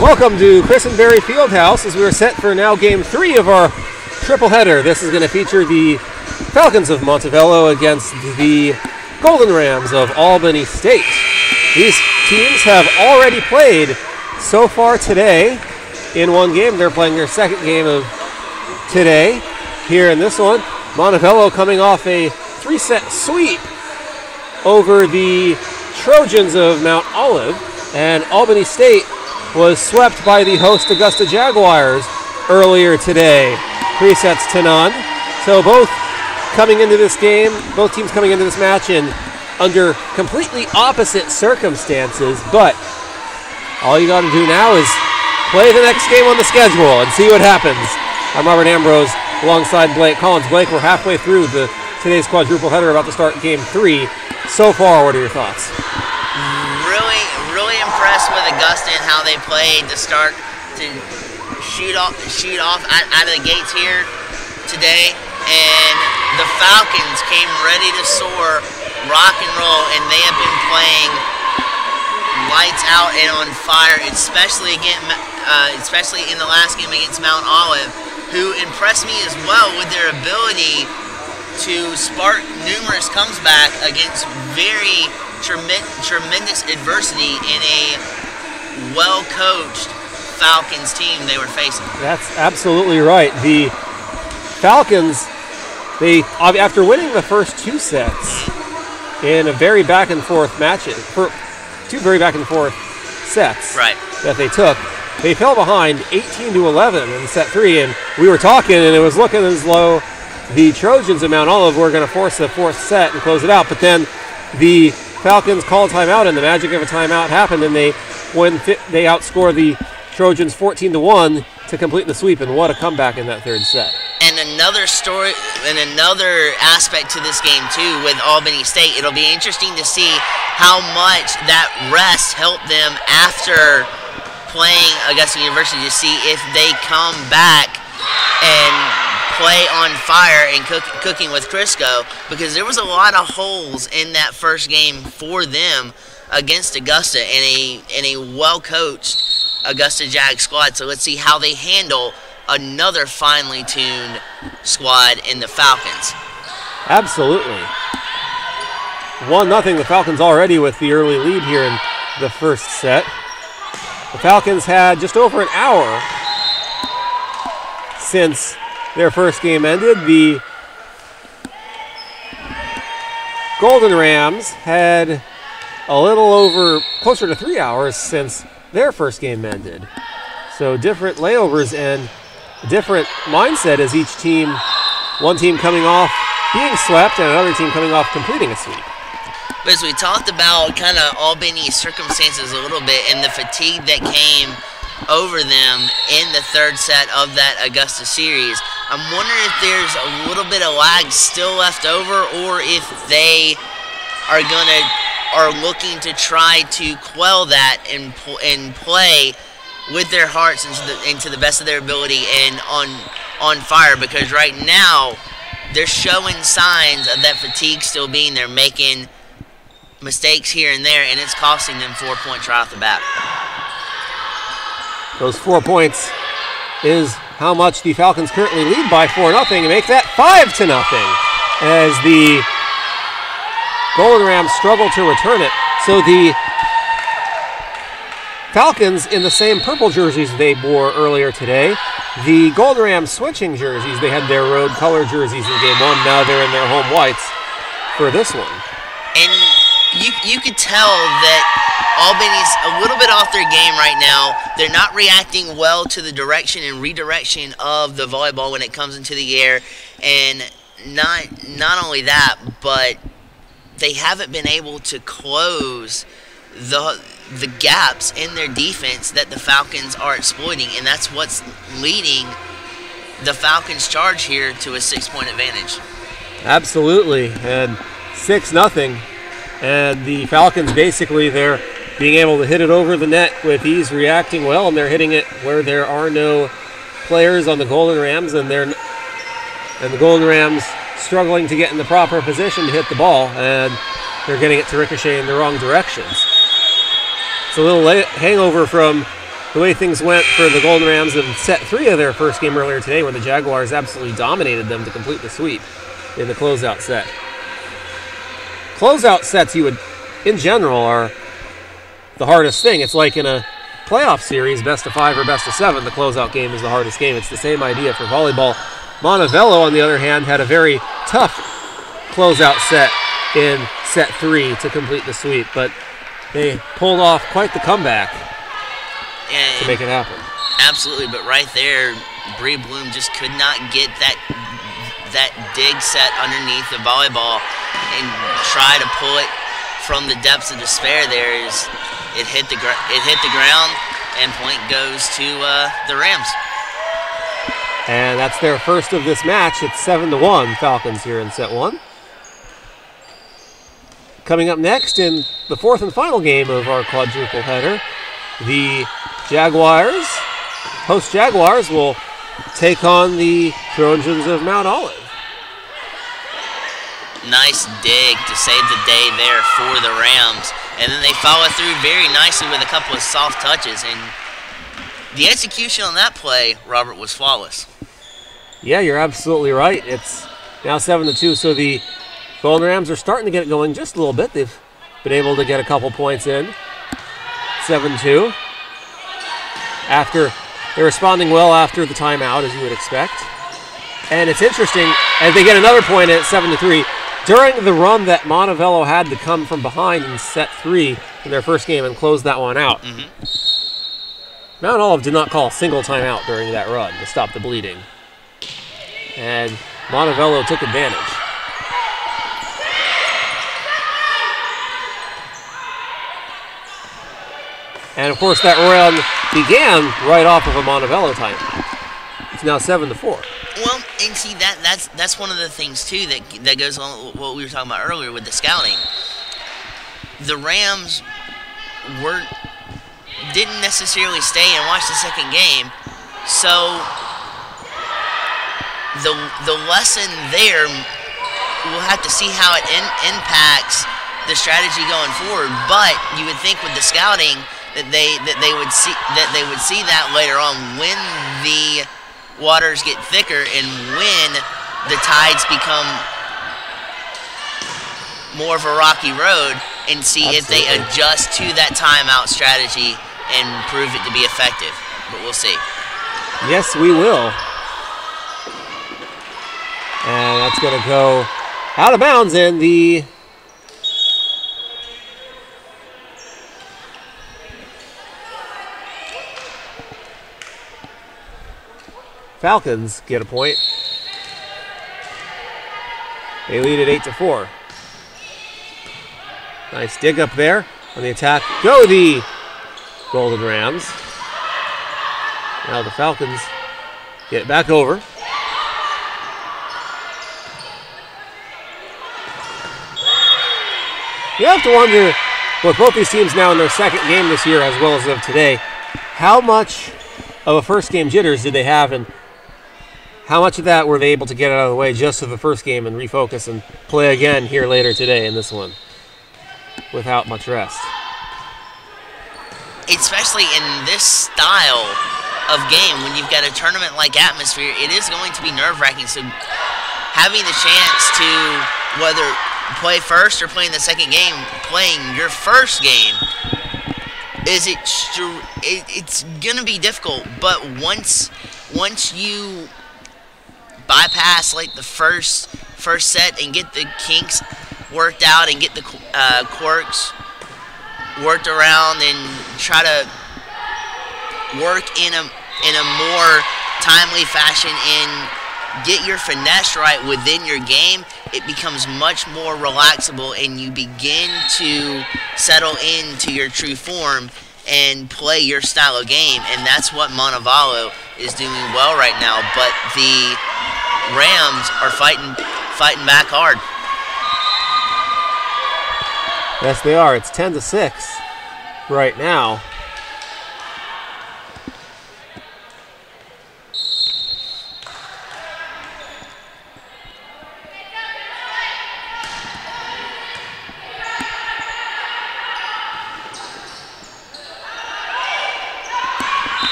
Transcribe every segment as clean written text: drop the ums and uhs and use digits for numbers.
Welcome to Chris and Barry Fieldhouse as we are set for now Game 3 of our triple header. This is going to feature the Falcons of Montevallo against the Golden Rams of Albany State. These teams have already played so far today in one game. They're playing their second game of today here in this one. Montevallo coming off a 3-set sweep over the Trojans of Mount Olive, and Albany State was swept by the host Augusta Jaguars earlier today, 3-0. So both coming into this game, both teams coming into this match in under completely opposite circumstances, but all you got to do now is play the next game on the schedule and see what happens. I'm Robert Ambrose alongside Blake Collins. Blake, we're halfway through today's quadruple header, about to start Game 3. So far, what are your thoughts? Really impressed with Augusta and how they played to start to shoot off out of the gates here today, and the Falcons came ready to soar, rock and roll, and they have been playing lights out and on fire, especially in the last game against Mount Olive, who impressed me as well with their ability to spark numerous comeback against very tremendous adversity in a well-coached Falcons team they were facing. That's absolutely right. The Falcons, after winning the first two sets in a very back-and-forth matches, for two very back-and-forth sets that they took, they fell behind 18-11 in set 3, and we were talking, and it was looking as though the Trojans of Mount Olive were going to force the fourth set and close it out, but then the Falcons called timeout, and the magic of a timeout happened, and they outscore the Trojans 14-1 to complete the sweep, and what a comeback in that third set. And another story, and another aspect to this game too with Albany State, it'll be interesting to see how much that rest helped them after playing Augusta University, to see if they come back and play on fire and cooking with Crisco, because there was a lot of holes in that first game for them against Augusta and a well-coached Augusta Jag squad. So let's see how they handle another finely tuned squad in the Falcons. Absolutely. 1-0, the Falcons already with the early lead here in the first set. The Falcons had just over an hour since their first game ended. The Golden Rams had closer to 3 hours since their first game ended. So different layovers and different mindset as each team, one team coming off being swept and another team coming off completing a sweep. But as we talked about kind of Albany's circumstances a little bit and the fatigue that came over them in the third set of that Augusta series, I'm wondering if there's a little bit of lag still left over, or if they are looking to try to quell that and play with their hearts into the best of their ability and on fire, because right now they're showing signs of that fatigue still being there, making mistakes here and there, and it's costing them 4 points right off the bat. Those 4 points is how much the Falcons currently lead by 4-0 and make that 5-0 as the Golden Rams struggle to return it. So the Falcons in the same purple jerseys they wore earlier today. The Golden Rams switching jerseys. They had their road color jerseys in game 1. Now they're in their home whites for this one. And you could tell that Albany's a little bit off their game right now. They're not reacting well to the direction and redirection of the volleyball when it comes into the air. And not only that, but they haven't been able to close the gaps in their defense that the Falcons are exploiting, and that's what's leading the Falcons' charge here to a 6-point advantage. Absolutely, and 6-0, and the Falcons basically, they're being able to hit it over the net with ease, reacting well, and they're hitting it where there are no players on the Golden Rams, and the Golden Rams struggling to get in the proper position to hit the ball, and they're getting it to ricochet in the wrong directions. It's a little hangover from the way things went for the Golden Rams in set 3 of their first game earlier today, where the Jaguars absolutely dominated them to complete the sweep in the closeout set. Closeout sets, in general, are the hardest thing. It's like in a playoff series, best of 5 or best of 7, the closeout game is the hardest game. It's the same idea for volleyball. Montevallo, on the other hand, had a very tough closeout set in set 3 to complete the sweep, but they pulled off quite the comeback to make it happen. Absolutely, but right there, Bree Bloom just could not get that dig set underneath the volleyball and try to pull it from the depths of despair. It hit the ground, and point goes to the Rams. And that's their first of this match. It's 7-1 Falcons here in set 1. Coming up next in the 4th and final game of our quadruple header, the Jaguars, host Jaguars, will take on the Trojans of Mount Olive. Nice dig to save the day there for the Rams. And then they follow through very nicely with a couple of soft touches. And the execution on that play, Robert, was flawless. Yeah, you're absolutely right. It's now 7-2, so the Golden Rams are starting to get it going just a little bit. They've been able to get a couple points in. 7-2. They're responding well after the timeout, as you would expect. And it's interesting, as they get another point at 7-3. During the run that Montevallo had to come from behind in set 3 in their first game and close that one out, Mount Olive did not call a single timeout during that run to stop the bleeding. And Montevallo took advantage. And of course that run began right off of a Montevallo timeout. It's now 7-4. Well, and see, that's one of the things, too, that goes on with what we were talking about earlier with the scouting. The Rams didn't necessarily stay and watch the second game, so the lesson there, we'll have to see how it impacts the strategy going forward. But you would think with the scouting that they would see that later on when the waters get thicker and when the tides become more of a rocky road, and see if they adjust to that timeout strategy and prove it to be effective. But we'll see. Yes, we will. And that's going to go out of bounds in the Falcons get a point. They lead at 8-4. Nice dig up there on the attack. Go the Golden Rams. Now the Falcons get back over. You have to wonder, with both these teams now in their second game this year as well as of today, how much of a first game jitters did they have, and how much of that were they able to get out of the way just for the first game and refocus and play again here later today in this one without much rest? Especially in this style of game, when you've got a tournament-like atmosphere, it is going to be nerve-wracking. So having the chance to whether play first or play in the second game, playing your first game, it's going to be difficult. But once you bypass like the first set and get the kinks worked out and get the quirks worked around and try to work in a more timely fashion and get your finesse right within your game, it becomes much more relaxable and you begin to settle into your true form and play your style of game. And that's what Montevallo is doing well right now. But the Rams are fighting back hard. Yes, they are. It's 10-6 right now.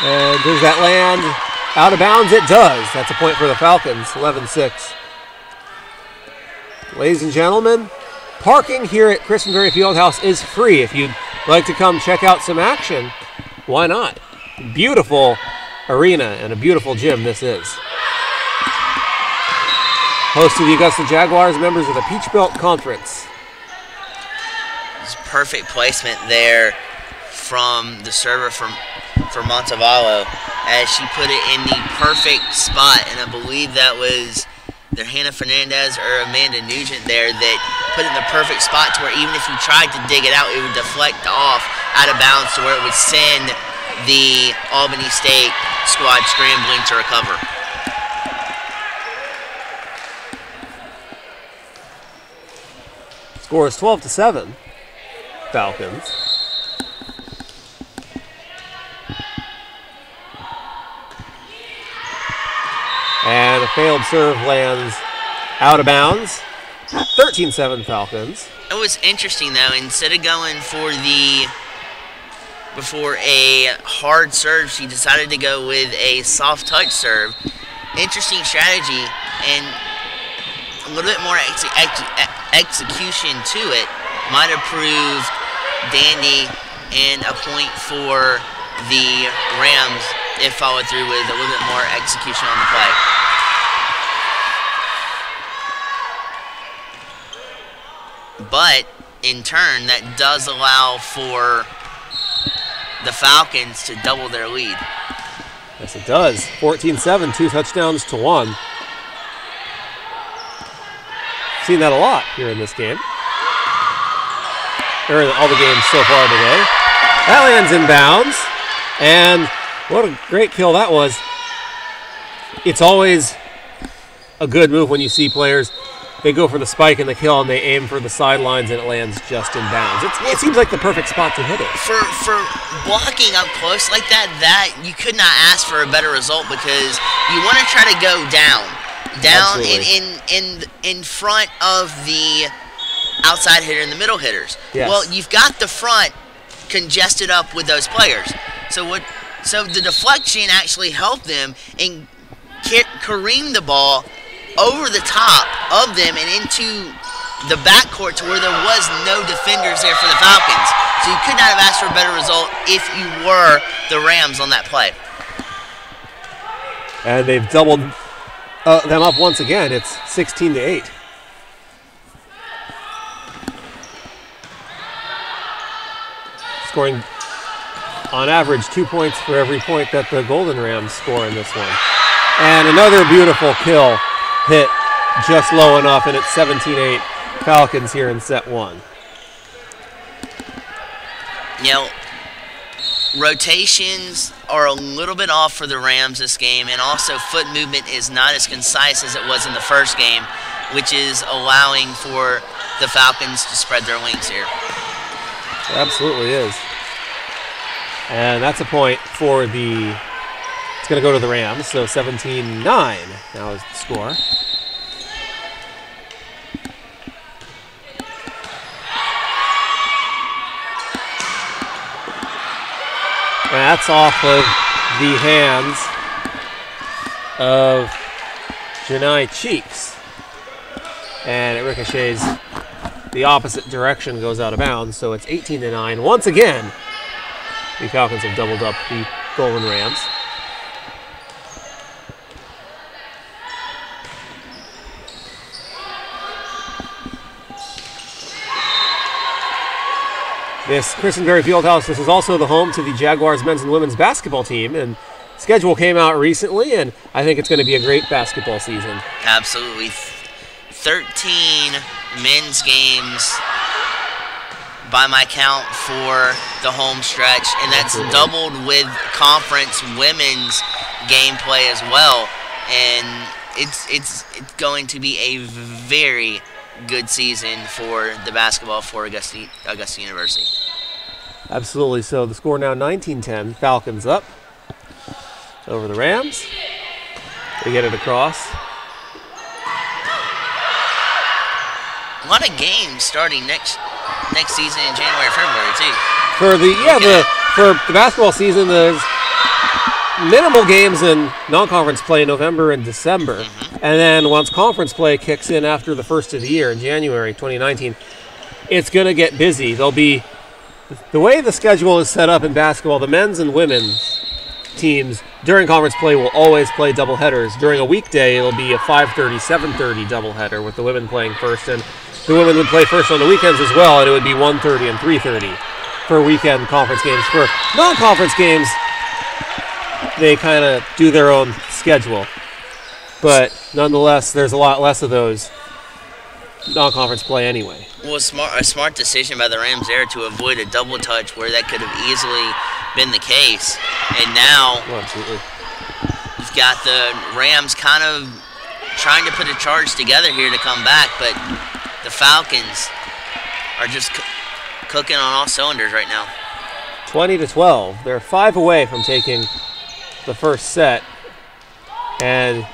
And does that land out of bounds? It does. That's a point for the Falcons, 11-6. Ladies and gentlemen, parking here at Christenberry Fieldhouse is free. If you'd like to come check out some action, why not? Beautiful arena and a beautiful gym this is. Host of the Augusta Jaguars, members of the Peach Belt Conference. It's perfect placement there from the server for Montevallo, as she put it in the perfect spot, and I believe that was either Hannah Fernandez or Amanda Nugent there that put it in the perfect spot to where even if you tried to dig it out, it would deflect off out of bounds to where it would send the Albany State squad scrambling to recover. Score is 12-7, Falcons. And a failed serve lands out of bounds. 13-7 Falcons. It was interesting though, instead of going for before a hard serve, she decided to go with a soft touch serve. Interesting strategy and a little bit more execution to it. Might have proved dandy and a point for the Rams if followed through with a little bit more execution on the play. But in turn, that does allow for the Falcons to double their lead. Yes, it does. 14-7, 2 touchdowns to 1. Seen that a lot here in this game. Or in all the games so far today. That lands in bounds. And what a great kill that was. It's always a good move when you see players, they go for the spike and the kill and they aim for the sidelines and it lands just in bounds. It seems like the perfect spot to hit it. For blocking up close like that you could not ask for a better result, because you want to try to go down in front of the outside hitter and the middle hitters. Yes. Well, you've got the front congested up with those players. So the deflection actually helped them and careened the ball over the top of them and into the backcourt to where there was no defenders there for the Falcons. So you could not have asked for a better result if you were the Rams on that play. And they've doubled them up once again. It's 16-8. Scoring on average 2 points for every point that the Golden Rams score in this one. And another beautiful kill hit just low enough, and it's 17-8 Falcons here in set 1. You know, rotations are a little bit off for the Rams this game, and also foot movement is not as concise as it was in the first game, which is allowing for the Falcons to spread their wings here. It absolutely is. And that's a point for it's going to go to the Rams, so 17-9 now is the score. And that's off of the hands of Janai Cheeks. And it ricochets the opposite direction, goes out of bounds, so it's 18-9. Once again, the Falcons have doubled up the Golden Rams. This Christenberry Fieldhouse, this is also the home to the Jaguars men's and women's basketball team, and schedule came out recently, and I think it's going to be a great basketball season. Absolutely. 13 men's games by my count for the home stretch, and that's doubled with conference women's gameplay as well, and it's going to be a very good season for the basketball for Augusta University. Absolutely. So the score now 19-10. Falcons up over the Rams. They get it across. A lot of games starting next season in January, February too. For the basketball season, there's minimal games in non-conference play in November and December. And then once conference play kicks in after the first of the year in January 2019, it's going to get busy. There'll be, the way the schedule is set up in basketball, the men's and women's teams during conference play will always play doubleheaders. During a weekday, it'll be a 5:30, 7:30 doubleheader with the women playing first, and the women would play first on the weekends as well, and it would be 1:30 and 3:30 for weekend conference games. For non-conference games, they kind of do their own schedule. But nonetheless, there's a lot less of those non-conference play anyway. Well, a smart decision by the Rams there to avoid a double touch where that could have easily been the case. And now absolutely, you've got the Rams kind of trying to put a charge together here to come back, but the Falcons are just cooking on all cylinders right now. 20-12. They're 5 away from taking the first set and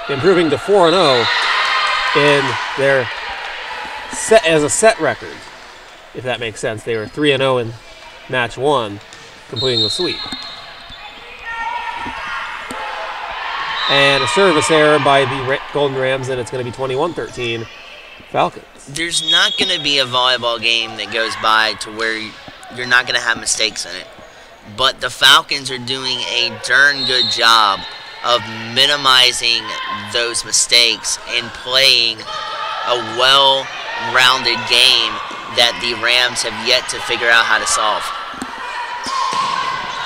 improving to 4-0 in their set as a set record, if that makes sense. They were 3-0 in match 1, completing the sweep. And a service error by the Golden Rams, and it's going to be 21-13 Falcons. There's not going to be a volleyball game that goes by to where you're not going to have mistakes in it. But the Falcons are doing a darn good job of minimizing those mistakes and playing a well-rounded game that the Rams have yet to figure out how to solve.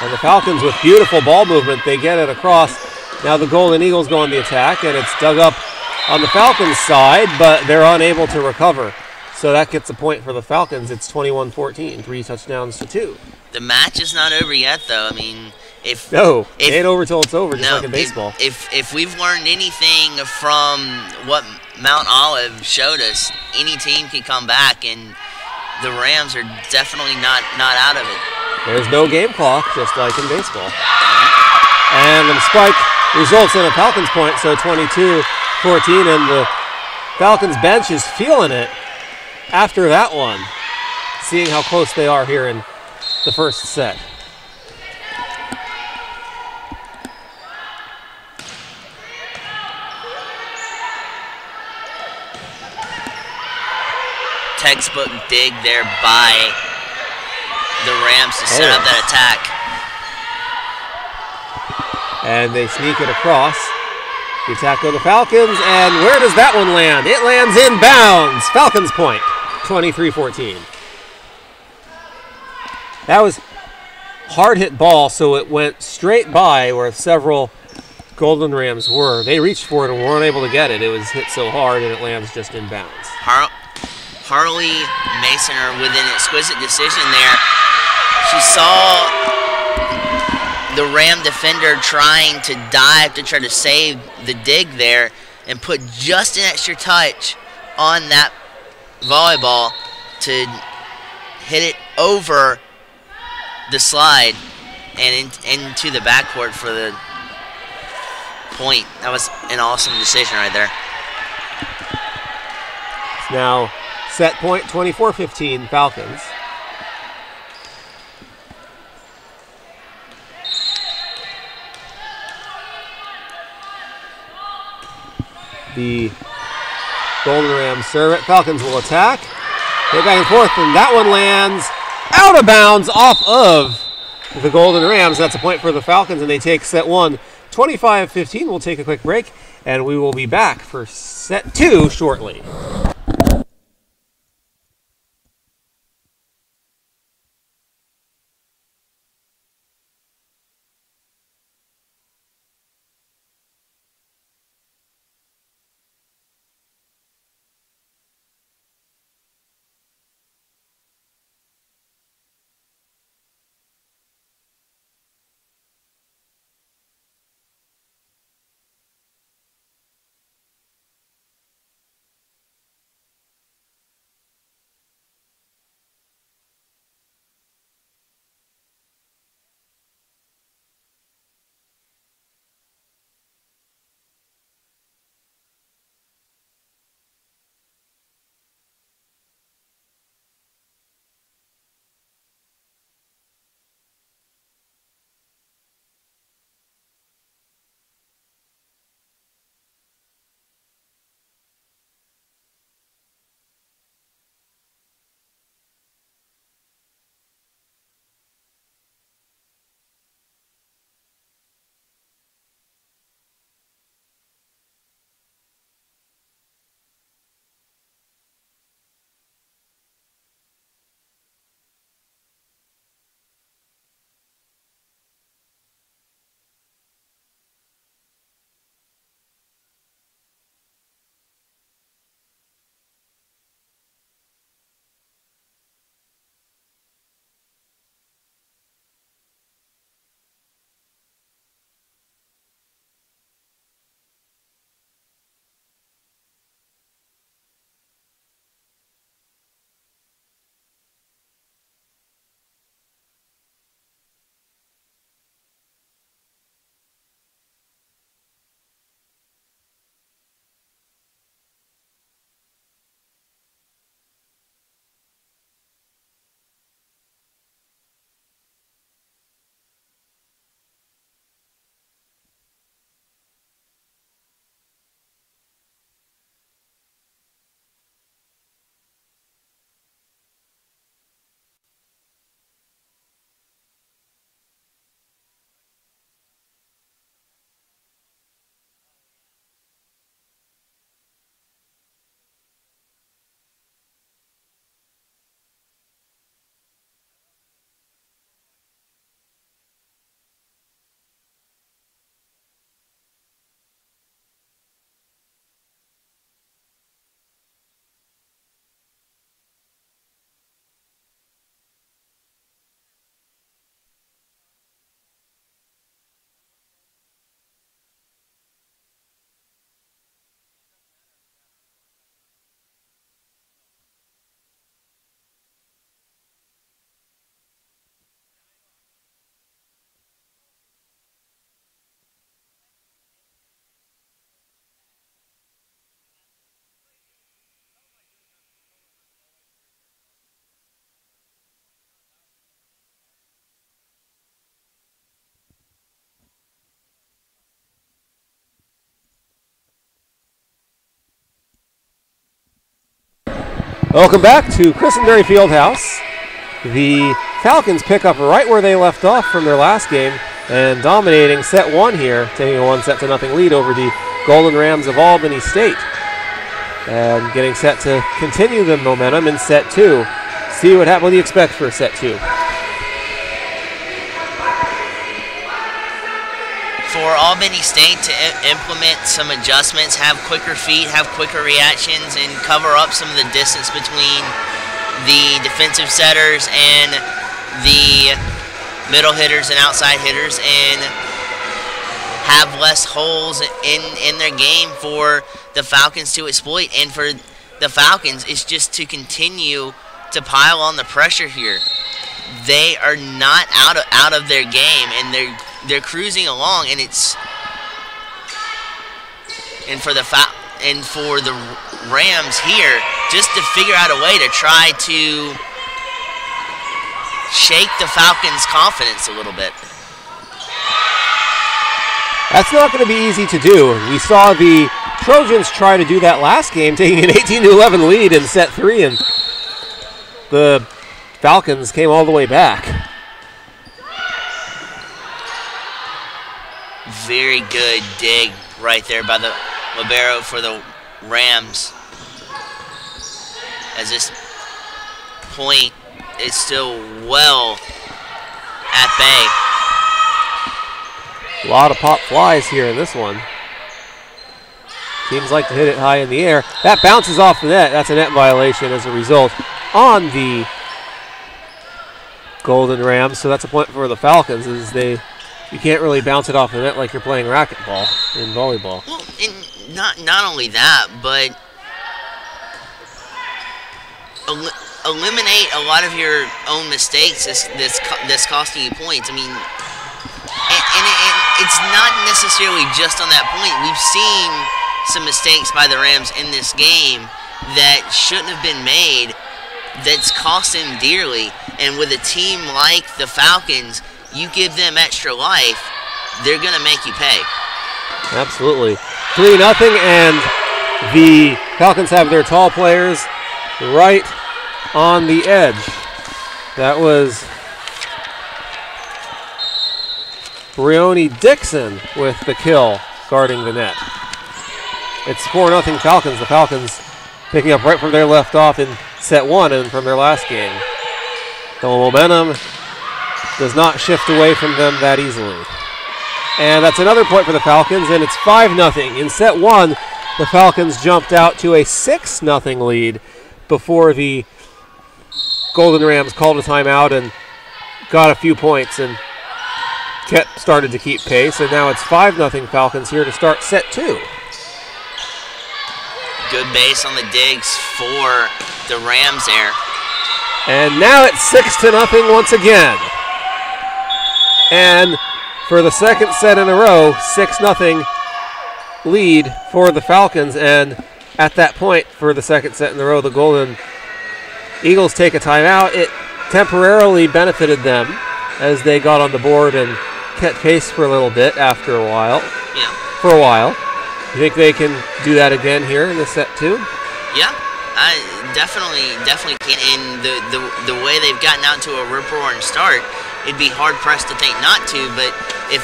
And the Falcons, with beautiful ball movement, they get it across. Now the Golden Eagles go on the attack, and it's dug up on the Falcons' side, but they're unable to recover. So that gets a point for the Falcons. It's 21-14, 3 touchdowns to 2. The match is not over yet, though. I mean, if it ain't over till it's over, just like in baseball. If we've learned anything from what Mount Olive showed us, any team can come back, and the Rams are definitely not out of it. There's no game clock, just like in baseball. And the spike results in a Falcons point, so 22-14, and the Falcons bench is feeling it after that one, seeing how close they are here in the first set. Textbook dig there by the Rams to set up that attack. And they sneak it across. The attack of the Falcons, and where does that one land? It lands in bounds. Falcons point, 23-14. That was hard hit ball, so it went straight by where several Golden Rams were. They reached for it and weren't able to get it. It was hit so hard, and it lands just in bounds. Harley Mason with an exquisite decision there. She saw the Ram defender trying to dive to try to save the dig there and put just an extra touch on that volleyball to hit it over the slide and into the backcourt for the point. That was an awesome decision right there. It's now set point 24-15 Falcons. The Golden Rams serve it. Falcons will attack. Go back and forth, and that one lands out of bounds off of the Golden Rams. That's a point for the Falcons, and they take set 1 25-15. We'll take a quick break, and we will be back for set 2 shortly. Welcome back to Christenberry Fieldhouse. The Falcons pick up right where they left off from their last game and dominating set one here, taking a 1-0 lead over the Golden Rams of Albany State. And getting set to continue the momentum in set two. See what do you expect for set two? For Albany State to implement some adjustments, have quicker feet, have quicker reactions, and cover up some of the distance between the defensive setters and the middle hitters and outside hitters, and have less holes in their game for the Falcons to exploit. And for the Falcons, it's just to continue to pile on the pressure here. They are not out of their game, and they're cruising along, and for the Rams here, just to figure out a way to try to shake the Falcons' confidence a little bit. That's not going to be easy to do. We saw the Trojans try to do that last game, taking an 18-11 lead in set three, and the Falcons came all the way back. Very good dig right there by the libero for the Rams, as this point is still well at bay. A lot of pop flies here in this one. Teams like to hit it high in the air. That bounces off the net. That's a net violation as a result on the Golden Rams. So that's a point for the Falcons, as you can't really bounce it off the net like you're playing racquetball in volleyball. Well, and not only that, but eliminate a lot of your own mistakes that's costing you points. I mean, and it's not necessarily just on that point. We've seen some mistakes by the Rams in this game that shouldn't have been made, that's cost them dearly. And with a team like the Falcons, you give them extra life, they're going to make you pay. Absolutely. 3-0, and the Falcons have their tall players right on the edge. That was Brioni Dixon with the kill, guarding the net. It's 4-0 Falcons. The Falcons picking up right from their left off in set one and from their last game. The momentum does not shift away from them that easily. And that's another point for the Falcons, and it's 5-0. In set one, the Falcons jumped out to a 6-0 lead before the Golden Rams called a timeout and got a few points and started to keep pace. And now it's 5-0 Falcons here to start set two. Good base on the digs for the Rams there. And now it's 6-0 once again. And for the second set in a row, 6-0 lead for the Falcons. And at that point, for the second set in a row, the Golden Eagles take a timeout. It temporarily benefited them as they got on the board and kept pace for a little bit after a while. Yeah. For a while. You think they can do that again here in this set two? Yeah, I definitely can. And the way they've gotten out to a rip-roaring start, it'd be hard-pressed to think not to. But if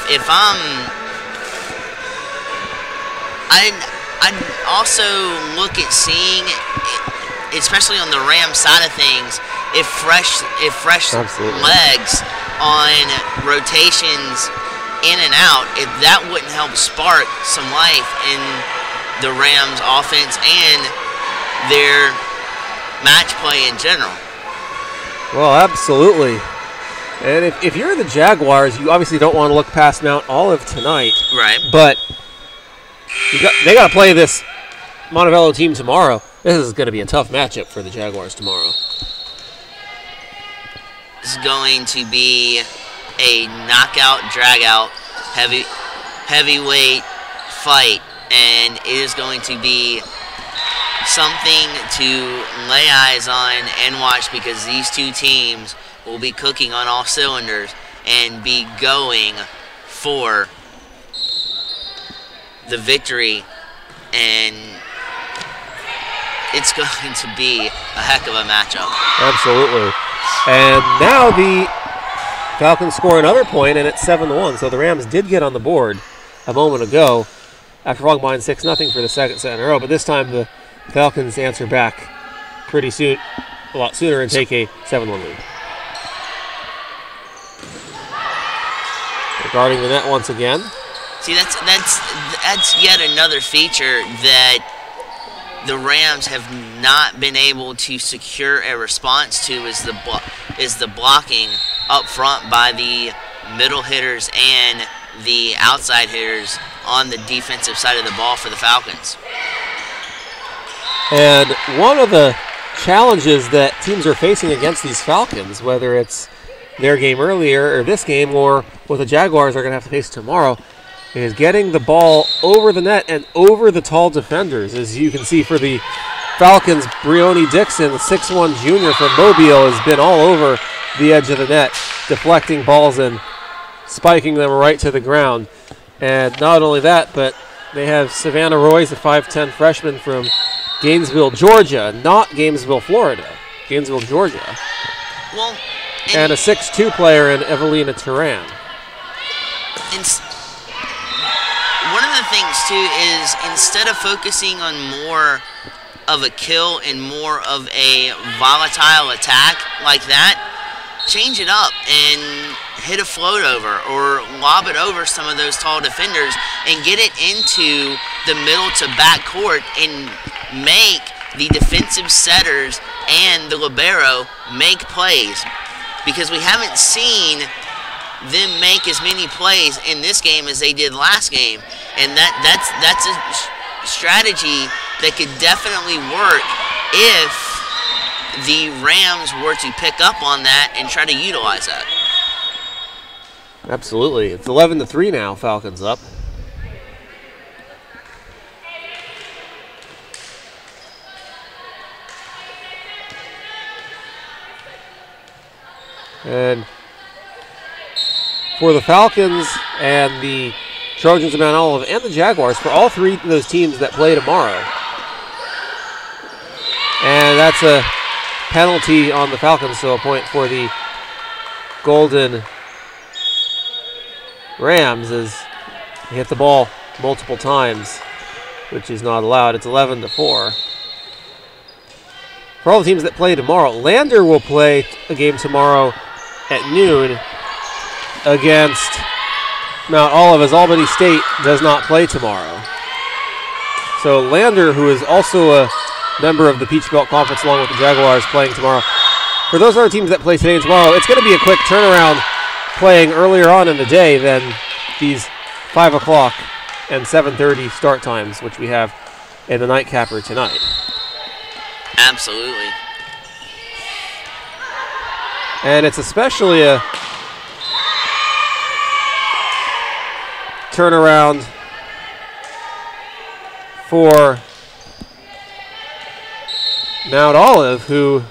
I'd also look at seeing, especially on the Rams side of things, if fresh Absolutely. legs on rotations in and out, if that wouldn't help spark some life in the Rams offense and their match play in general. Well, absolutely. And if you're the Jaguars, you obviously don't want to look past Mount Olive tonight. Right. But they got to play this Montevallo team tomorrow. This is going to be a tough matchup for the Jaguars tomorrow. It's going to be a knockout, drag-out, heavyweight fight, and it is going to be something to lay eyes on and watch, because these two teams will be cooking on all cylinders and be going for the victory, and it's going to be a heck of a matchup. Absolutely. And now the Falcons score another point, and it's 7-1. So the Rams did get on the board a moment ago after falling behind 6-0 for the second set in a row. But this time the Falcons answer back pretty soon, a lot sooner, and take a 7-1 lead. Regarding the net once again. See, that's yet another feature that the Rams have not been able to secure a response to, is the blocking up front by the middle hitters and the outside hitters on the defensive side of the ball for the Falcons. And one of the challenges that teams are facing against these Falcons, whether it's their game earlier or this game or what the Jaguars are going to have to face tomorrow, is getting the ball over the net and over the tall defenders. As you can see for the Falcons, Breoni Dixon, the 6'1 junior from Mobile, has been all over the edge of the net, deflecting balls and spiking them right to the ground. And not only that, but they have Savannah Royce, a 5'10 freshman from Gainesville, Georgia, not Gainesville, Florida, Gainesville, Georgia. Well, and a 6'2 player in Evelina Turan. One of the things, too, is instead of focusing on more of a kill and more of a volatile attack like that, change it up and hit a float over or lob it over some of those tall defenders and get it into the middle to back court and make the defensive setters and the libero make plays, because we haven't seen them make as many plays in this game as they did last game, and that's a strategy that could definitely work if the Rams were to pick up on that and try to utilize that. Absolutely. It's 11-3 now, Falcons up. And for the Falcons and the Trojans of Mount Olive and the Jaguars, for all three of those teams that play tomorrow. And that's a penalty on the Falcons, so a point for the Golden Rams as they hit the ball multiple times, which is not allowed. It's 11-4. For all the teams that play tomorrow, Lander will play a game tomorrow at noon against Mount Olive, as Albany State does not play tomorrow. So Lander, who is also a member of the Peach Belt Conference along with the Jaguars, playing tomorrow. For those other teams that play today and tomorrow, it's going to be a quick turnaround playing earlier on in the day than these 5 o'clock and 7:30 start times, which we have in the nightcapper tonight. Absolutely. And it's especially a turnaround for Mount Olive, who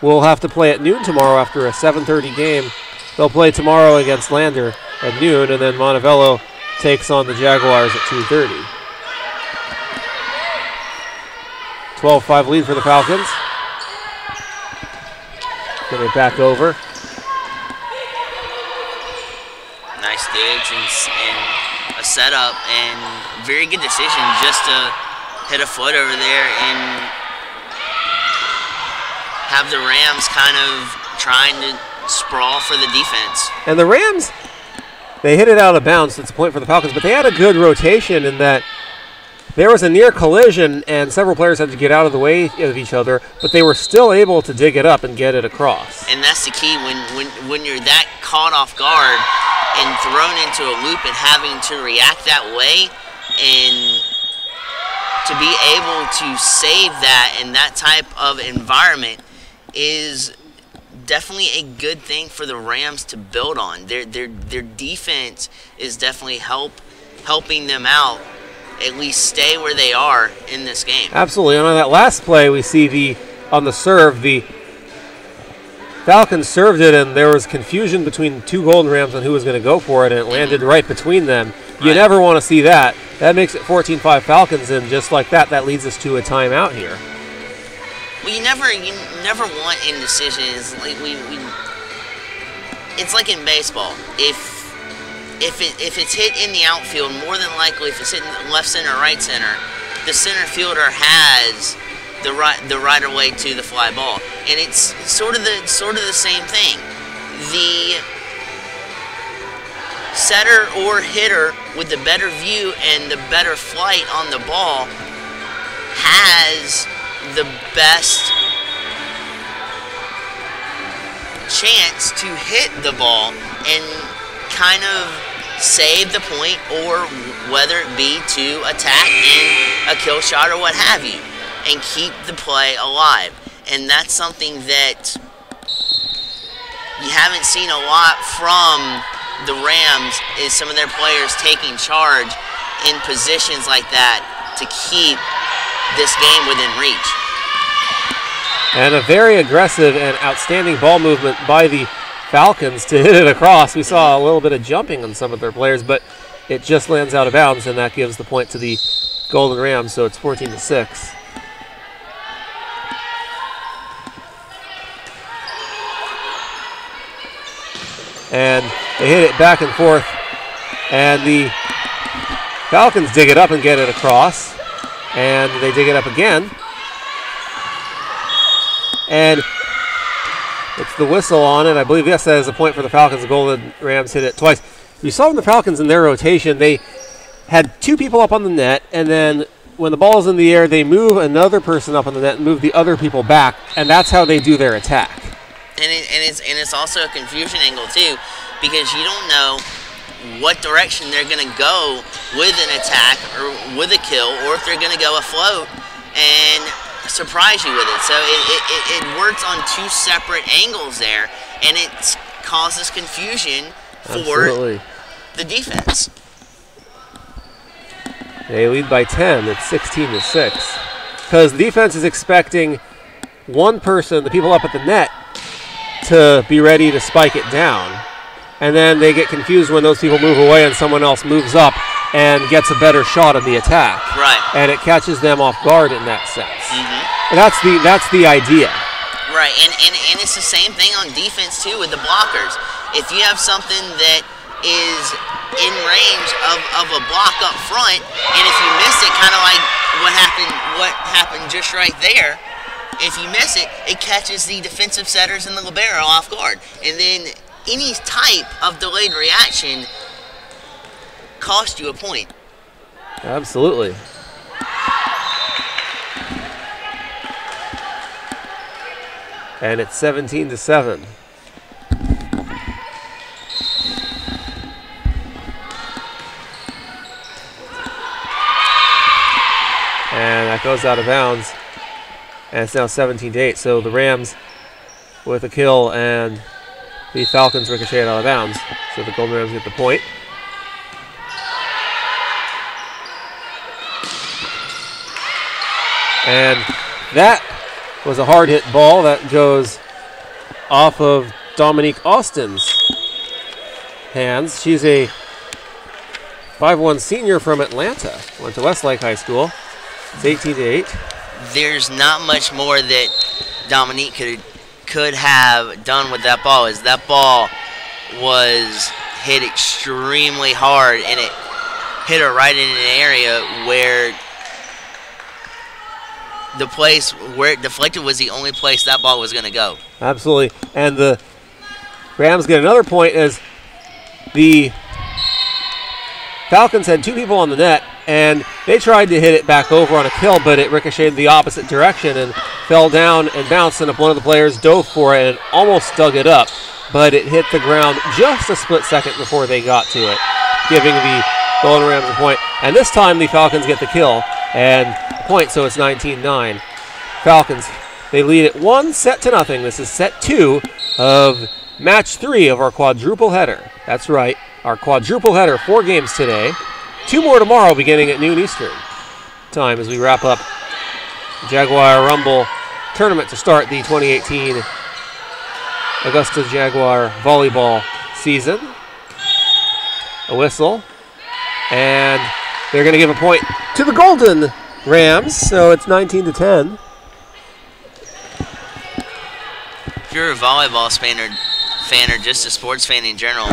will have to play at noon tomorrow after a 7:30 game. They'll play tomorrow against Lander at noon, and then Montevallo takes on the Jaguars at 2:30. 12-5 lead for the Falcons. Get it back over. Nice digs and a setup, and very good decision just to hit a foot over there and have the Rams kind of trying to sprawl for the defense. And the Rams, they hit it out of bounds, so it's a point for the Falcons, but they had a good rotation in that there was a near collision and several players had to get out of the way of each other, but they were still able to dig it up and get it across. And that's the key when you're that caught off guard and thrown into a loop and having to react that way, and to be able to save that in that type of environment is definitely a good thing for the Rams to build on. Their defense is definitely helping them out at least stay where they are in this game. Absolutely. And on that last play, we see on the serve, the Falcons served it, and there was confusion between two Golden Rams on who was going to go for it, and it landed right between them. You never want to see that. That makes it 14-5 Falcons, and just like that, that leads us to a timeout here. Well, you never want indecisions. Like it's like in baseball. If it's hit in the outfield, more than likely, if it's hit in left center or right center, the center fielder has the right of way to the fly ball, and it's sort of the same thing. The setter or hitter with the better view and the better flight on the ball has the best chance to hit the ball and kind of save the point, or whether it be to attack in a kill shot or what have you, and keep the play alive. And that's something that you haven't seen a lot from the Rams, is some of their players taking charge in positions like that to keep this game within reach. And a very aggressive and outstanding ball movement by the Falcons to hit it across. We saw a little bit of jumping on some of their players, but it just lands out of bounds, and that gives the point to the Golden Rams, so it's 14-6. And they hit it back and forth, and the Falcons dig it up and get it across, and they dig it up again. And it's the whistle on it. I believe, yes, that is a point for the Falcons. The Golden Rams hit it twice. You saw from the Falcons in their rotation, they had two people up on the net, and then when the ball's in the air, they move another person up on the net and move the other people back, and that's how they do their attack. And it's also a confusion angle too, because you don't know what direction they're going to go with an attack or with a kill, or if they're going to go afloat and surprise you with it. So it works on two separate angles there, and it causes confusion for the defense. They lead by 10. It's 16-6. Because the defense is expecting one person, the people up at the net, to be ready to spike it down. And then they get confused when those people move away and someone else moves up and gets a better shot of the attack. Right. And it catches them off guard in that sense. Mm-hmm. And that's the idea. Right, and it's the same thing on defense too with the blockers. If you have something that is in range of a block up front, and if you miss it, kind of like what happened just right there, if you miss it, it catches the defensive setters and the libero off guard. And then any type of delayed reaction cost you a point. Absolutely. And it's 17-7. And that goes out of bounds. And it's now 17-8. So the Rams with a kill, and the Falcons ricochet out of bounds. So the Golden Rams get the point. And that was a hard hit ball that goes off of Dominique Austin's hands. She's a 5'1" senior from Atlanta. Went to Westlake High School. It's 18-8. There's not much more that Dominique could have done with that ball, as that ball was hit extremely hard, and it hit her right in an area where the place where it deflected was the only place that ball was going to go. Absolutely. And the Rams get another point as the Falcons had two people on the net, and they tried to hit it back over on a kill, but it ricocheted the opposite direction and fell down and bounced, and one of the players dove for it and almost dug it up, but it hit the ground just a split second before they got to it, giving the Golden Rams a point. And this time the Falcons get the kill and a point, so it's 19-9. Falcons, they lead it 1-0. This is set 2 of match 3 of our quadruple header. That's right, our quadruple header, 4 games today. 2 more tomorrow beginning at noon Eastern time as we wrap up the Jaguar Rumble tournament to start the 2018 Augusta Jaguar volleyball season. A whistle. And they're going to give a point to the Golden Rams, so it's 19-10. If you're a volleyball fan or just a sports fan in general,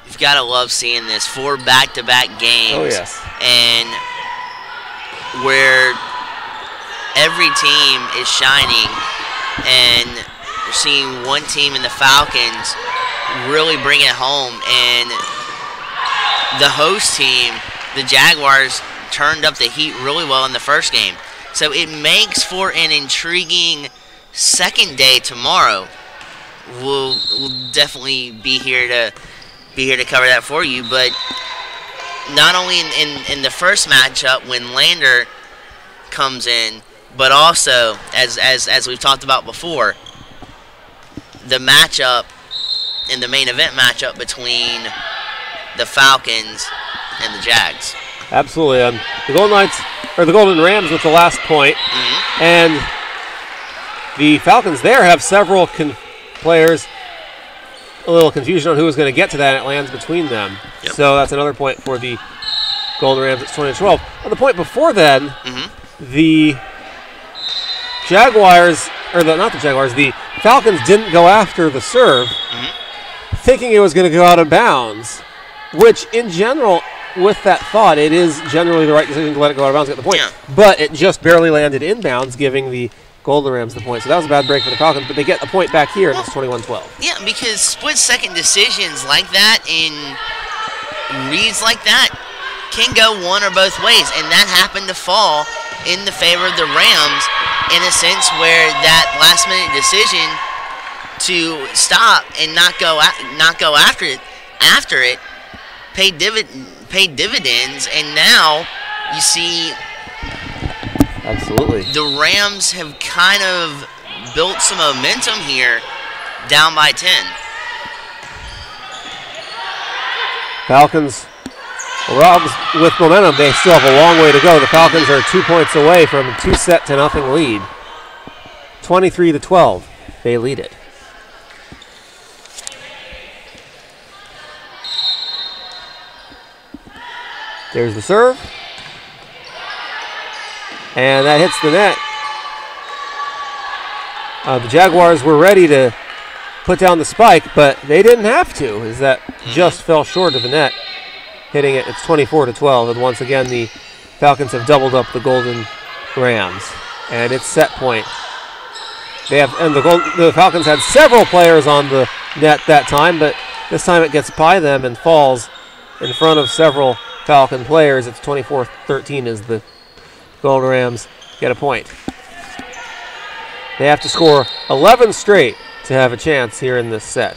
you've got to love seeing this. 4 back-to-back games. Oh, yes. And where every team is shining, and you're seeing one team in the Falcons really bring it home, and the host team, the Jaguars, turned up the heat really well in the first game. So it makes for an intriguing second day tomorrow. We'll definitely be here to cover that for you. But not only in the first matchup when Lander comes in, but also as we've talked about before, the matchup in the main event matchup between the Falcons and the Jags. Absolutely. The Golden Rams with the last point. Mm-hmm. And the Falcons there have several players. A little confusion on who was going to get to that, and it lands between them. Yep. So that's another point for the Golden Rams. It's 20-12. On the point before then, the Jaguars, the Falcons didn't go after the serve, thinking it was going to go out of bounds, which in general, with that thought, it is generally the right decision to let it go out of bounds, get the point. Yeah. But it just barely landed inbounds, giving the Golden Rams the point. So that was a bad break for the Falcons, but they get a point back here, and it's 21-12. Yeah, because split-second decisions like that in reads like that can go one or both ways, and that happened to fall in the favor of the Rams in a sense where that last-minute decision to stop and not go after it paid dividends, and now you see absolutely the Rams have kind of built some momentum here, down by 10. Falcons, Robs with momentum. They still have a long way to go. The Falcons are 2 points away from a 2-0 lead. 23-12, they lead it. There's the serve. And that hits the net. The Jaguars were ready to put down the spike, but they didn't have to, as that just fell short of the net, hitting it. It's 24-12, and once again the Falcons have doubled up the Golden Rams, and it's set point. The Falcons had several players on the net that time, but this time it gets by them and falls in front of several Falcon players. It's 24-13 as the Golden Rams get a point. They have to score 11 straight to have a chance here in this set.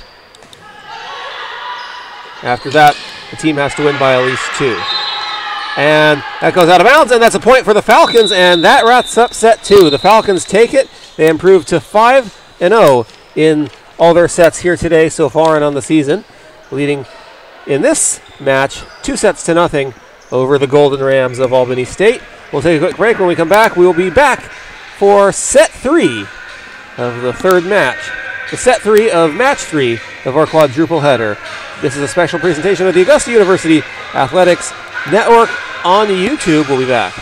After that, the team has to win by at least 2. And that goes out of bounds, and that's a point for the Falcons, and that wraps up set 2. The Falcons take it. They improve to 5-0 in all their sets here today so far and on the season, leading in this match 2-0 over the Golden Rams of Albany State. We'll take a quick break. When we come back, we will be back for set 3 of the third match. The set 3 of match 3 of our quadruple header. This is a special presentation of the Augusta University Athletics Network on YouTube. We'll be back.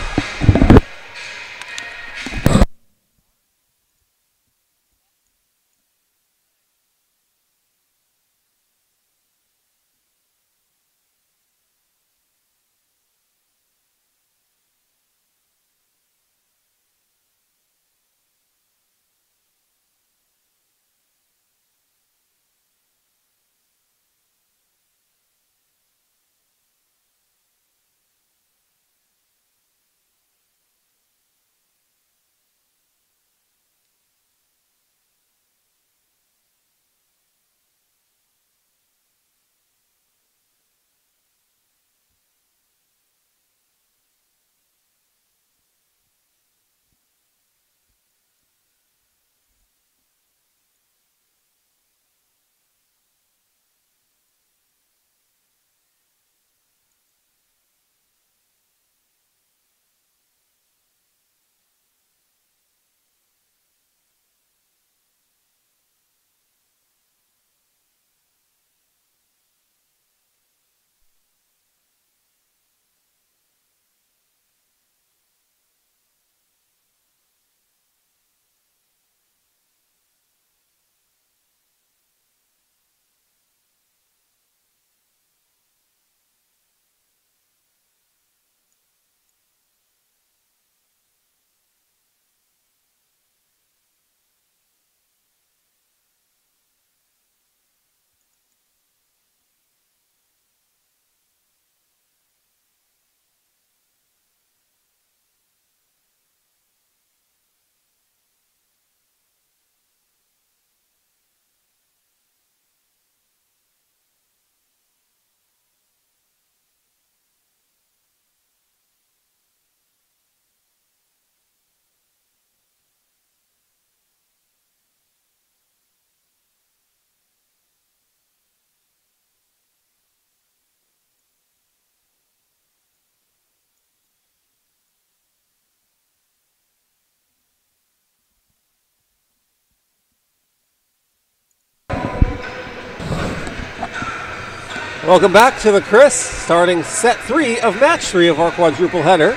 Welcome back to the Chris, starting set 3 of match 3 of our quadruple header.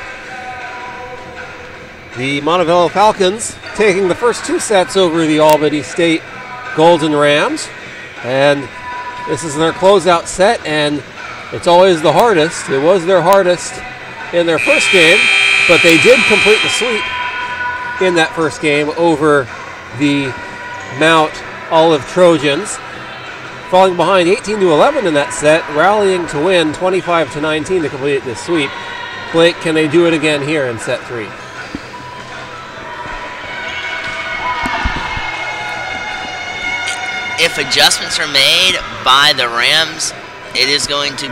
The Montevallo Falcons taking the first 2 sets over the Albany State Golden Rams. And this is their closeout set, and it's always the hardest. It was their hardest in their first game, but they did complete the sweep in that first game over the Mount Olive Trojans, falling behind 18-11 in that set, rallying to win 25-19 to complete this sweep. Blake, can they do it again here in set 3? If adjustments are made by the Rams, it is going to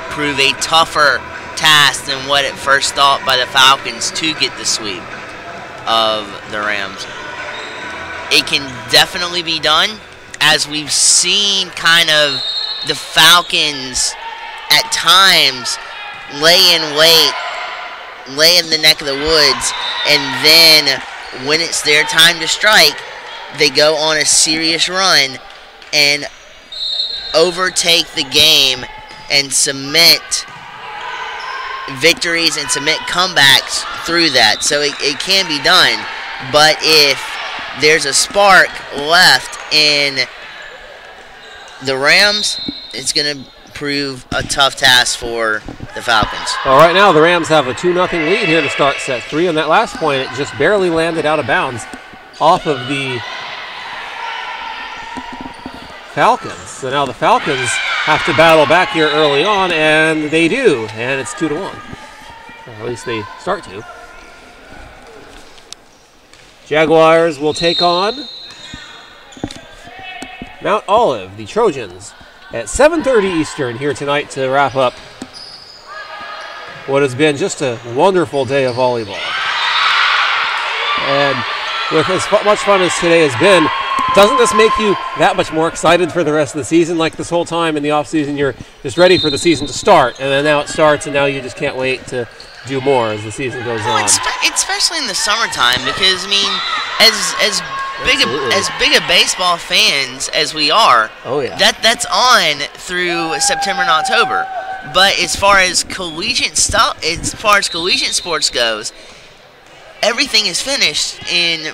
prove a tougher task than what it first thought by the Falcons to get the sweep of the Rams. It can definitely be done, as we've seen kind of the Falcons at times lay in wait, lay in the neck of the woods, and then when it's their time to strike, they go on a serious run and overtake the game and cement victories and cement comebacks through that. So it can be done, but if there's a spark left in the Rams, it's going to prove a tough task for the Falcons. Well, right now the Rams have a 2-0 lead here to start set 3. On that last point, it just barely landed out of bounds off of the Falcons. So now the Falcons have to battle back here early on, and they do. And it's 2-1. Or at least they start to. Jaguars will take on Mount Olive, the Trojans, at 7:30 Eastern here tonight to wrap up what has been just a wonderful day of volleyball. And with as much fun as today has been, doesn't this make you that much more excited for the rest of the season? Like this whole time in the off-season, you're just ready for the season to start, and then now it starts, and now you just can't wait to do more as the season goes on. Especially in the summertime, because I mean, as big a baseball fans as we are, oh yeah, that's on through September and October. But as far as collegiate sports goes, everything is finished in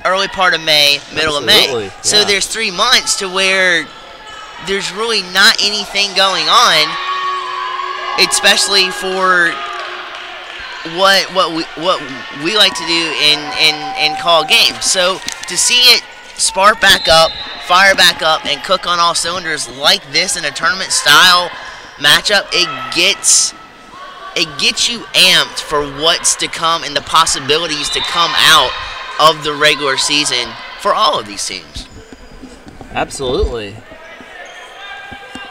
early part of May, middle of May. Yeah. So there's 3 months to where there's really not anything going on, especially for what we like to do and call games. So to see it spark back up, fire back up, and cook on all cylinders like this in a tournament style matchup, it gets you amped for what's to come and the possibilities to come out of the regular season for all of these teams. Absolutely.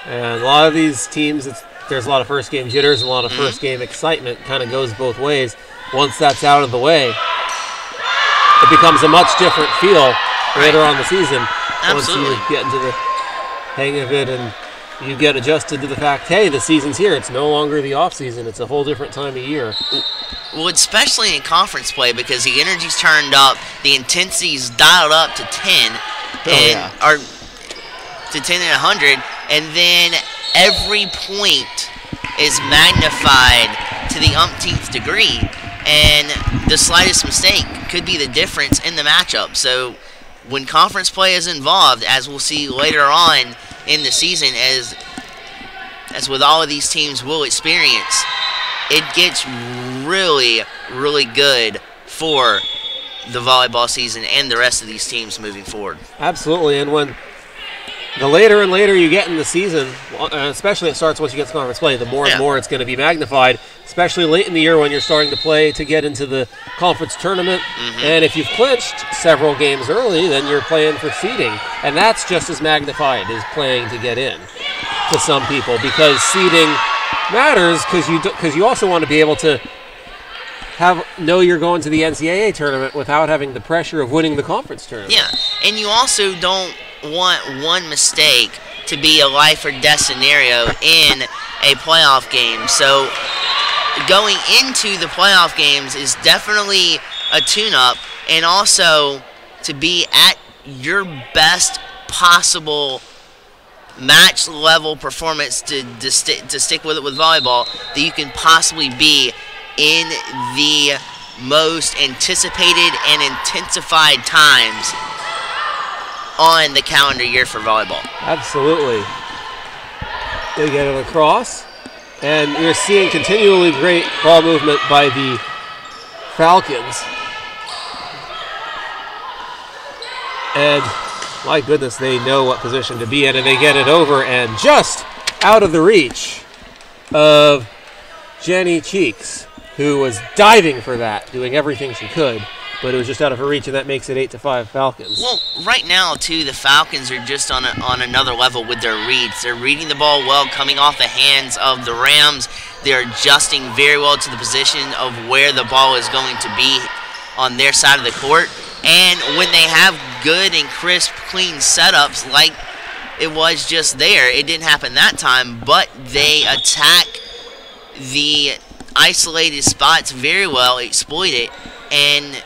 And a lot of these teams, there's a lot of first game jitters, and a lot of first game excitement. Kind of goes both ways. Once that's out of the way, it becomes a much different feel later on the season. Absolutely. Once you get into the hang of it and you get adjusted to the fact, hey, the season's here. It's no longer the off season. It's a whole different time of year. Well, especially in conference play, because the energy's turned up, the intensity's dialed up to 10, or to 10 and 100, and then every point is magnified to the umpteenth degree, and the slightest mistake could be the difference in the matchup. So when conference play is involved, as we'll see later on in the season, as with all of these teams will experience, it gets really, really good for the volleyball season and the rest of these teams moving forward. Absolutely, and when the later and later you get in the season, especially it starts once you get to conference play, the more and more it's going to be magnified, especially late in the year when you're starting to play to get into the conference tournament. And if you've clinched several games early, then you're playing for seeding. And that's just as magnified as playing to get in to some people, because seeding matters because you also want to be able to know you're going to the NCAA tournament without having the pressure of winning the conference tournament. Yeah, and you also don't want one mistake to be a life or death scenario in a playoff game. So going into the playoff games is definitely a tune-up, and also to be at your best possible match level performance to stick with it with volleyball that you can possibly be in the most anticipated and intensified times on the calendar year for volleyball. Absolutely. They get it across, and you're seeing continually great ball movement by the Falcons. And my goodness, they know what position to be in, and they get it over and just out of the reach of Jenny Cheeks, who was diving for that, doing everything she could, but it was just out of her reach, and that makes it 8-5 Falcons. Well, right now, too, the Falcons are just on another level with their reads. They're reading the ball well, coming off the hands of the Rams. They're adjusting very well to the position of where the ball is going to be on their side of the court. And when they have good and crisp, clean setups like it was just there, it didn't happen that time, but they attack the isolated spots very well, exploit it, and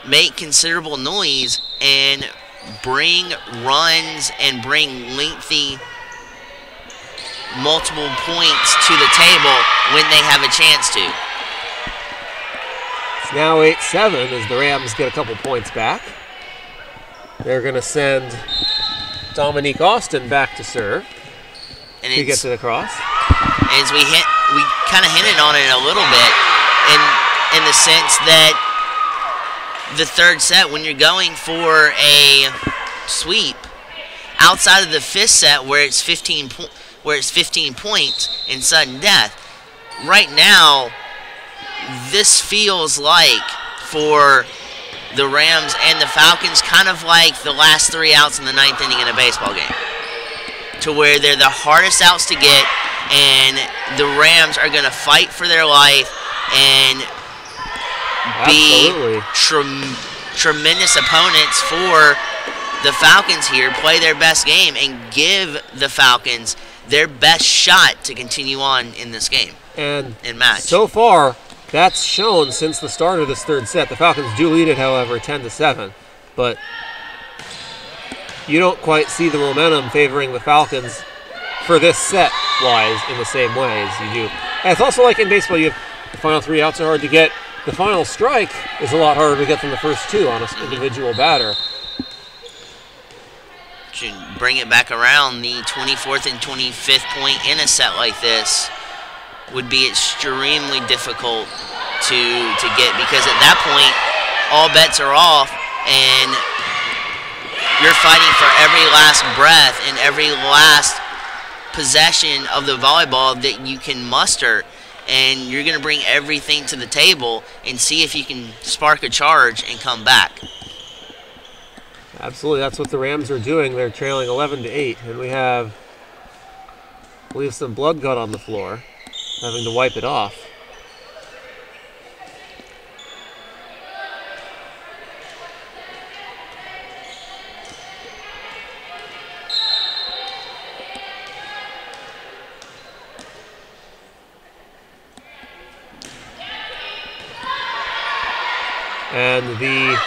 make considerable noise and bring runs and bring lengthy multiple points to the table when they have a chance to. It's now 8-7 as the Rams get a couple points back. They're going to send Dominique Austin back to serve. And he gets it across. As we kind of hinted on it a little bit in the sense that the third set, when you're going for a sweep, outside of the fifth set where it's 15 points in sudden death, right now this feels like for the Rams and the Falcons kind of like the last 3 outs in the 9th inning in a baseball game, to where they're the hardest outs to get, and the Rams are going to fight for their life and be tremendous opponents for the Falcons here, play their best game, and give the Falcons their best shot to continue on in this game and match. So far, that's shown since the start of this third set. The Falcons do lead it, however, 10-7, but you don't quite see the momentum favoring the Falcons for this set-wise in the same way as you do. And it's also like in baseball, you have the final 3 outs are hard to get. The final strike is a lot harder to get than the first 2 on an individual batter. Should bring it back around. The 24th and 25th point in a set like this would be extremely difficult to get, because at that point all bets are off and you're fighting for every last breath and every last possession of the volleyball that you can muster, and you're going to bring everything to the table and see if you can spark a charge and come back. Absolutely, that's what the Rams are doing. They're trailing 11-8, and we have, I believe, some blood got on the floor, having to wipe it off. And the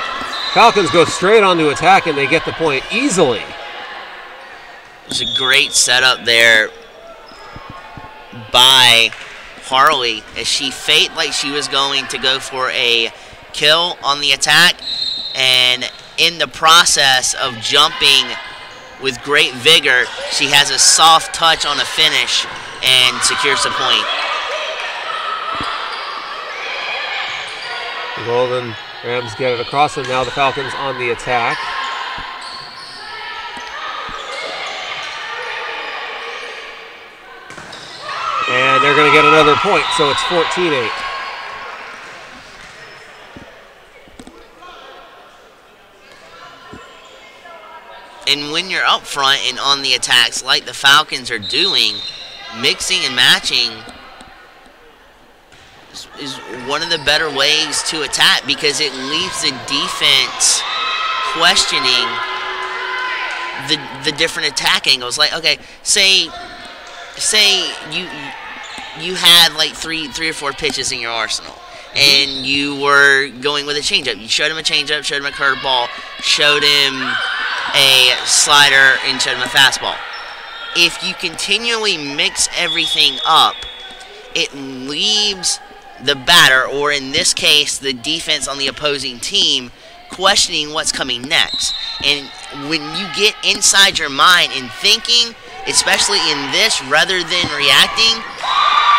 Falcons go straight on to attack, and they get the point easily. There's a great setup there by Harley as she faked like she was going to go for a kill on the attack, and in the process of jumping with great vigor, she has a soft touch on a finish and secures the point. The Golden Rams get it across, and now the Falcons on the attack. And they're going to get another point, so it's 14-8. And when you're up front and on the attacks like the Falcons are doing, mixing and matching is one of the better ways to attack, because it leaves the defense questioning the different attack angles. Like, okay, say you had like three or four pitches in your arsenal, and you were going with a changeup. You showed him a changeup, showed him a curveball, showed him a slider instead of a fastball. If you continually mix everything up, it leaves the batter, or in this case, the defense on the opposing team, questioning what's coming next. And when you get inside your mind and thinking, especially in this, rather than reacting,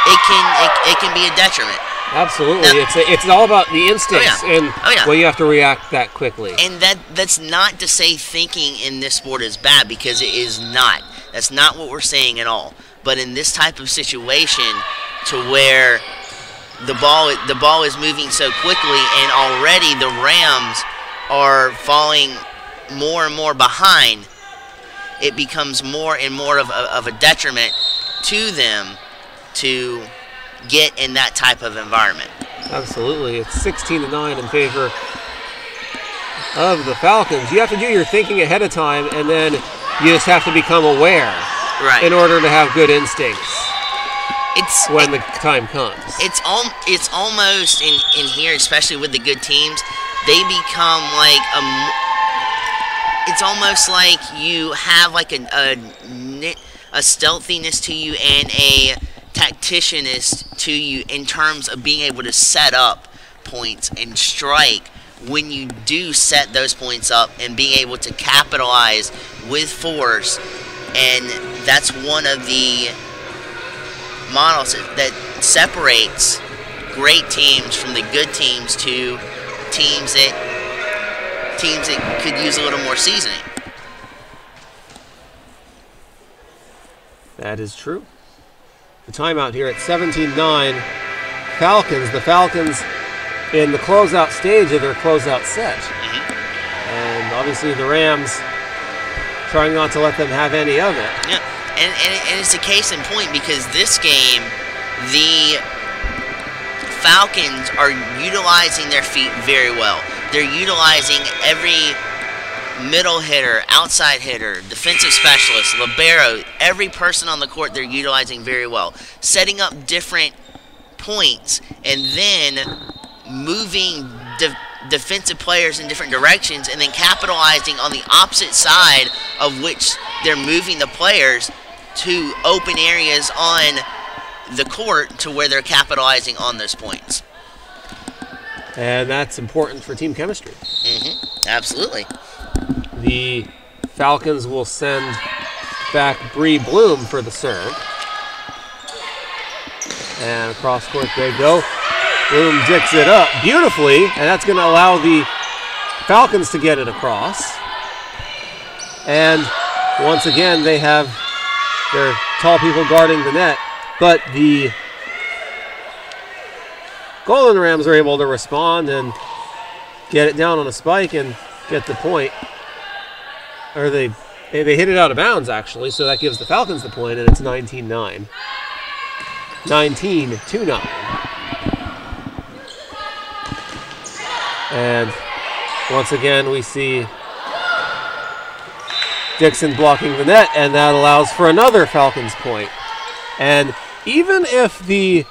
it can be a detriment. Absolutely. Now, it's all about the instincts and well, you have to react that quickly. And that's not to say thinking in this sport is bad, because it is not. That's not what we're saying at all. But in this type of situation, to where the ball is moving so quickly, and already the Rams are falling more and more behind, it becomes more and more of a detriment to them to get in that type of environment. Absolutely. It's 16-9 in favor of the Falcons. You have to do your thinking ahead of time, and then you just have to become aware in order to have good instincts when the time comes. It's almost in here, especially with the good teams, they become like it's almost like you have like a stealthiness to you and a tacticianist to you in terms of being able to set up points and strike when you do set those points up, and being able to capitalize with force. And that's one of the models that separates great teams from the good teams to teams that could use a little more seasoning. That is true. The timeout here at 17-9. Falcons. The Falcons in the closeout stage of their closeout set. And obviously the Rams trying not to let them have any of it. Yeah, and it's a case in point, because this game, the Falcons are utilizing their feet very well. They're utilizing every middle hitter, outside hitter, defensive specialist, libero, every person on the court they're utilizing very well. Setting up different points and then moving defensive players in different directions, and then capitalizing on the opposite side of which they're moving the players to open areas on the court to where they're capitalizing on those points. And that's important for team chemistry. Absolutely. The Falcons will send back Bree Bloom for the serve. And across court they go. Bloom dicks it up beautifully, and that's going to allow the Falcons to get it across. And once again, they have their tall people guarding the net, but the Golden Rams are able to respond and get it down on a spike and get the point. Or they hit it out of bounds, actually, so that gives the Falcons the point, and it's 19-9. 19-9. And once again, we see Dixon blocking the net, and that allows for another Falcons point. And even if the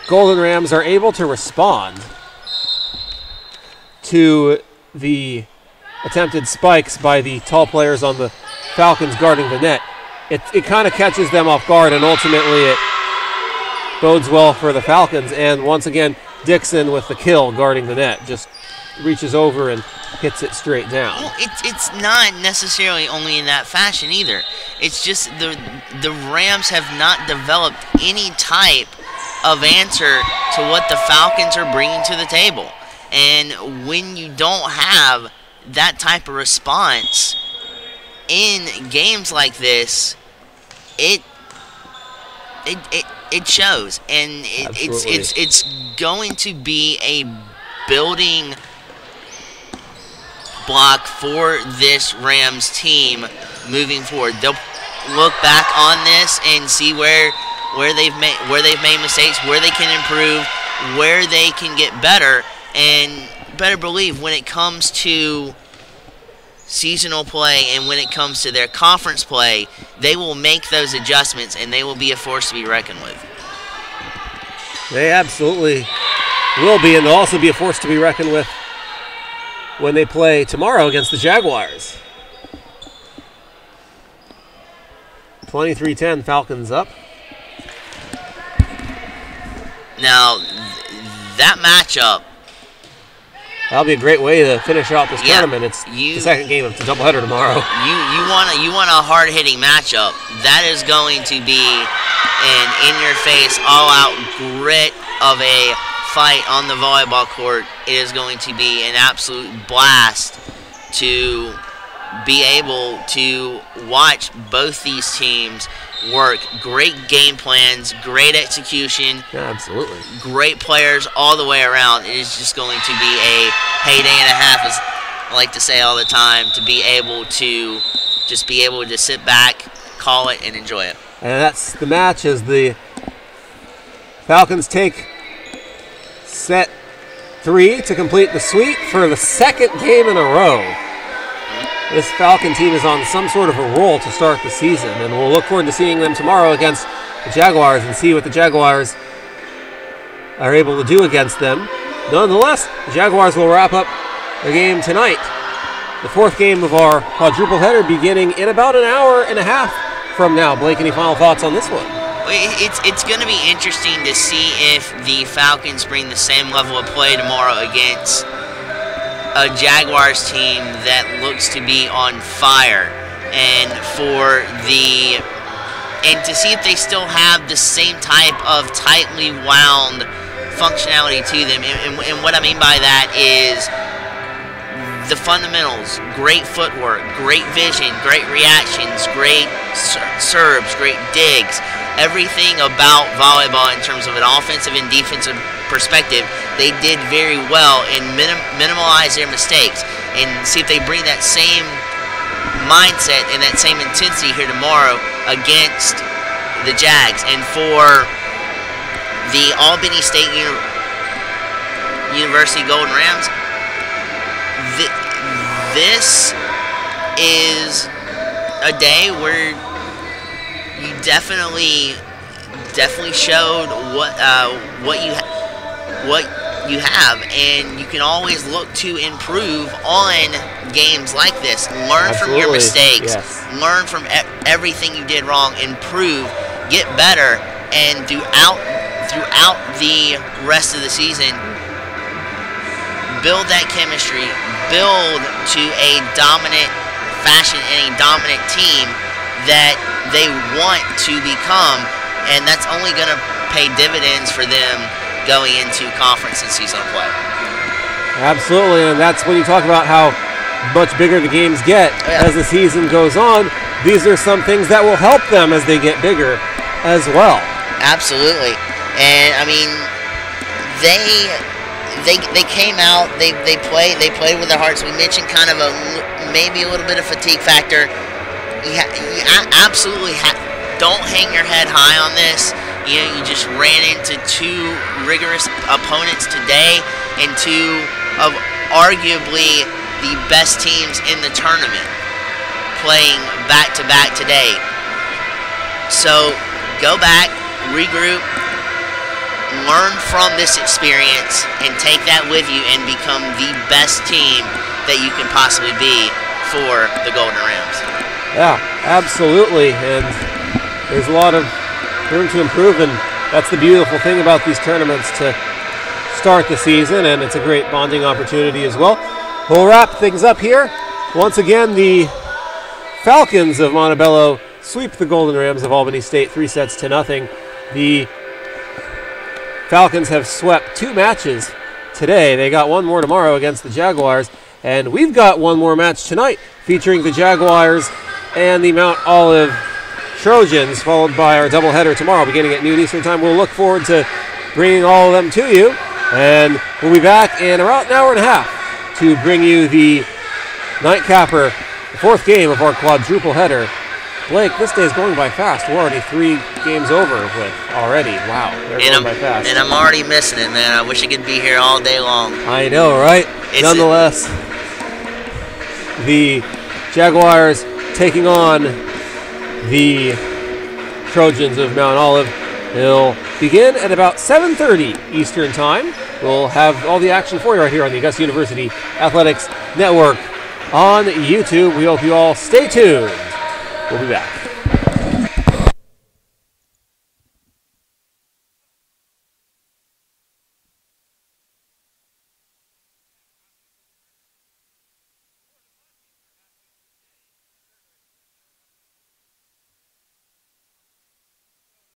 Golden Rams are able to respond to the attempted spikes by the tall players on the Falcons guarding the net, it kind of catches them off guard, and ultimately it bodes well for the Falcons. And once again, Dixon with the kill guarding the net just reaches over and hits it straight down. Well, it's not necessarily only in that fashion either. It's just the Rams have not developed any type of answer to what the Falcons are bringing to the table. And when you don't have that type of response in games like this, it shows, and it's going to be a building block for this Rams team moving forward. They'll look back on this and see where they've made mistakes, where they can improve, where they can get better, and better believe when it comes to seasonal play and when it comes to their conference play, they will make those adjustments, and they will be a force to be reckoned with. They absolutely will be, and they'll also be a force to be reckoned with when they play tomorrow against the Jaguars. 23-10, Falcons up. Now, that matchup, that'll be a great way to finish out this tournament. It's the second game of the doubleheader tomorrow. You want a hard-hitting matchup. That is going to be an in-your-face, all-out grit of a fight on the volleyball court. It is going to be an absolute blast to be able to watch both these teams work. Great game plans, great execution. Yeah, absolutely. Great players all the way around. It is just going to be a payday and a half, as I like to say all the time, to be able to just be able to sit back, call it, and enjoy it. And that's the match as the Falcons take set 3 to complete the sweep for the second game in a row. This Falcon team is on some sort of a roll to start the season, and we'll look forward to seeing them tomorrow against the Jaguars and see what the Jaguars are able to do against them. Nonetheless, the Jaguars will wrap up the game tonight. The fourth game of our quadruple header beginning in about an hour and a half from now. Blake, any final thoughts on this one? It's going to be interesting to see if the Falcons bring the same level of play tomorrow against a Jaguars team that looks to be on fire, and to see if they still have the same type of tightly wound functionality to them. And what I mean by that is the fundamentals: great footwork, great vision, great reactions, great serves, great digs. Everything about volleyball in terms of an offensive and defensive perspective, they did very well and minimize their mistakes. And see if they bring that same mindset and that same intensity here tomorrow against the Jags. And for the Albany State University Golden Rams, this is a day where you definitely showed what you have, and you can always look to improve on games like this. Learn from your mistakes. Yes. Learn from everything you did wrong. Improve. Get better. And throughout the rest of the season, build that chemistry. Build to a dominant fashion and a dominant team that they want to become, and that's only going to pay dividends for them going into conference and seasonal play. Absolutely, and that's when you talk about how much bigger the games get as the season goes on. These are some things that will help them as they get bigger as well. Absolutely, and I mean, they came out, they played with their hearts. We mentioned kind of maybe a little bit of fatigue factor. You absolutely don't hang your head high on this. You know, you just ran into two rigorous opponents today and two of arguably the best teams in the tournament playing back-to-back today. So go back, regroup, learn from this experience, and take that with you and become the best team that you can possibly be for the Golden Rams. Yeah, absolutely, and there's a lot of room to improve, and that's the beautiful thing about these tournaments to start the season, and it's a great bonding opportunity as well. We'll wrap things up here. Once again, the Falcons of Montevallo sweep the Golden Rams of Albany State 3-0. The Falcons have swept 2 matches today. They got one more tomorrow against the Jaguars, and we've got one more match tonight featuring the Jaguars and the Mount Olive Trojans, followed by our doubleheader tomorrow beginning at noon Eastern Time. We'll look forward to bringing all of them to you, and we'll be back in about an hour and a half to bring you the nightcapper, the 4th game of our quadruple header. Blake, this day is going by fast. We're already 3 games over with already. Wow, they're going by fast. And I'm already missing it, man. I wish I could be here all day long. I know, right? Nonetheless, the Jaguars taking on the Trojans of Mount Olive. It'll begin at about 7:30 Eastern Time. We'll have all the action for you right here on the Augusta University Athletics Network on YouTube. We hope you all stay tuned. We'll be back.